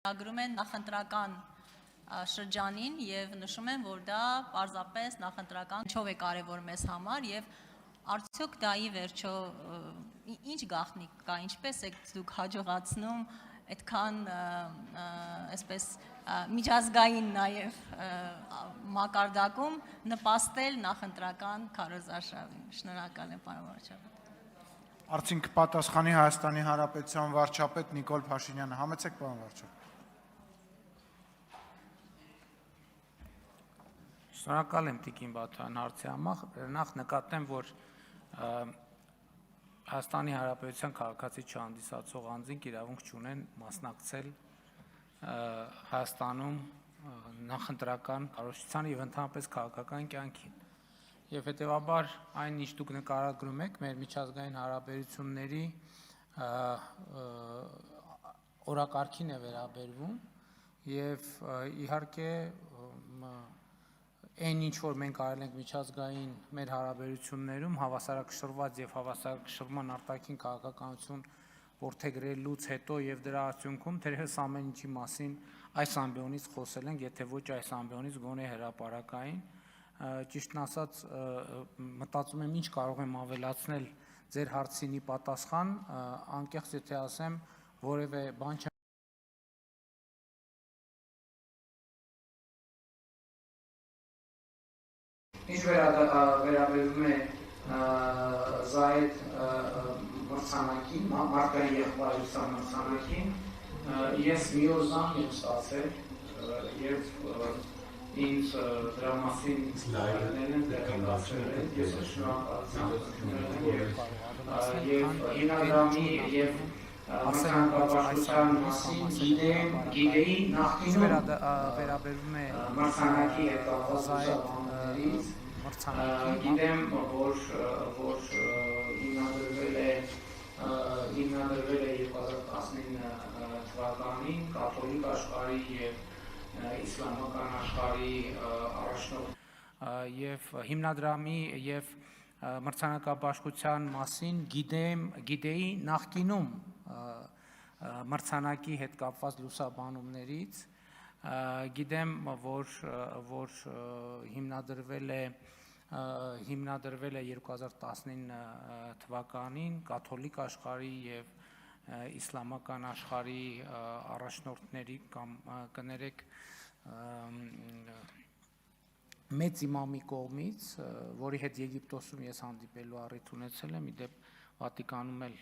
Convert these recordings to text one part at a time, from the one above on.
Գրում են նախընտրական շրջանին եւ նշում են, որ դա պարզապես նախընտրական ինչով է կարևոր մեզ համար եւ արդյոք դա ի վերջո ինչ գաղտնիք կա, ինչպես եք դուք հաջողացնում այդքան այսպես միջազգային նաեւ մակարդակում նպաստել նախընտրական քարոզարշավին։ Շնորհակալ եմ, պարոն վարչապետ։ Արդյունք պատասխանի Հայաստանի Հանրապետության վարչապետ Նիկոլ Փաշինյանը։ Համեցեք, պարոն վարչապետ։ Շնորհակալ եմ Տիկին Բաթյան հարցի համար, նախ նկատեմ, որ Հայաստանի Հանրապետության քաղաքացի չհանդիսացող անձինք իրավունք չունեն մասնակցել Հայաստանում նախընտրական կառավարությանը եւ ընդհանրապես քաղաքական կյանքին։ Եվ հետեւաբար այն ինչ դուք նկարագրում եք մեր միջազգային հարաբերությունների օրակարգին է վերաբերվում եւ իհարկե այն ինչ որ մենք արել ենք միջազգային մեր հարաբերություններում հավասարակշռված եւ հավասարակշռման արտաքին քաղաքականություն որդեգրելուց հետո եւ դրա արդյունքում թերևս ամեն ինչի մասին այս ամբիոնից խոսել ենք, եթե ոչ այս ամբիոնից գոնե հրապարակային, ճիշտն ասած մտածում եմ ինչ կարող եմ ավելացնել ձեր հարցինի պատասխան, անկեղծ եթե ասեմ, որևէ բան Ինչ վերաբերում է Զայդ մրցանակին, մարդկային եղբայրության մրցանակին, ես մի օր զանգ եմ ստացել եւ ինձ դրա մասին տեղեկացրել են, ես շնորհակալություն եւ հիմնադրամի եւ մրցանակաբաշխության մասին գիտեի նախկինում վերաբերվում է մրցանակի հետ կապված Գիտեմ, որ հիմնադրվել է 2019 թվականին կաթոլիկ աշխարհի եւ իսլամական աշխարհի առաջնորդ եւ հիմնադրամի եւ մրցանակաբաշխության մասին գիտեի նախկինում մրցանակի հետ կապված լուսաբանումներից գիտեմ, որ հիմնադրվել է 2019 թվականին կաթոլիկ աշխարհի եւ իսլամական աշխարհի առաջնորդների կամ կներեք մեծ իմամի կողմից, որի հետ Եգիպտոսում ես հանդիպելու առիթ ունեցել եմ, իդեպ Վատիկանում էլ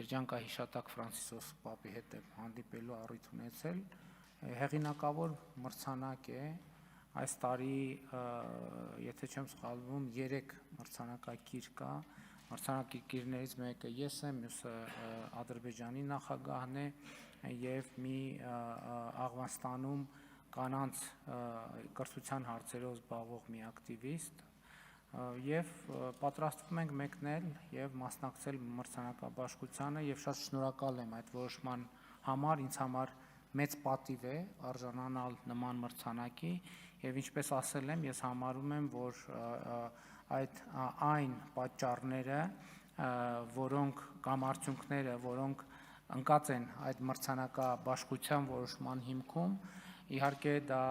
երջանկահիշատակ Ֆրանցիսկոս Պապի հետ հանդիպելու առիթ ունեցել, հեղինակավոր մրցանակ է, այս տարի, եթե չեմ սխալվում, 3 մրցանակակիր կա, մրցանակակիրներից մեկը ես եմ, մյուսը Ադրբեջանի նախագահն է եւ մի Աղվանստանում կանանց կրթության հարցերով զբաղվող մի ակտիվիստ եւ պատրաստվում ենք մեկնել եւ մասնակցել մրցանակաբաշխությանը եւ շատ շնորհակալ եմ այդ որոշման համար, ինձ համար մեծ պատիվ է արժանանալ նման մրցանակի եւ ինչպես ասել եմ, ես համարում եմ, որ այն պատճառները, որոնք կամ արդյունքները, որոնք ընկած են այդ մրցանակաբաշխության որոշման հիմքում, իհարկե դա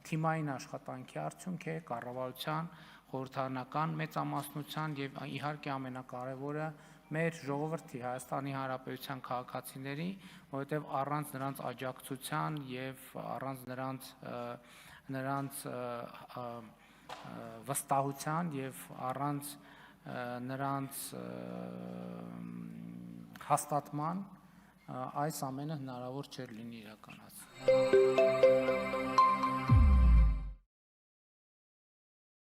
թիմային աշխատանքի արդյունք է, կառավարության, խորհրդարանական մեծամասնության եւ իհարկե ամենակարևորը մեր ժողովրդի Հայաստանի Հանրապետության քաղաքացիների, որովհետև առանց նրանց աջակցության եւ առանց նրանց վստահության եւ առանց նրանց հաստատման այս ամենը հնարավոր չէր լինի իրականացնել։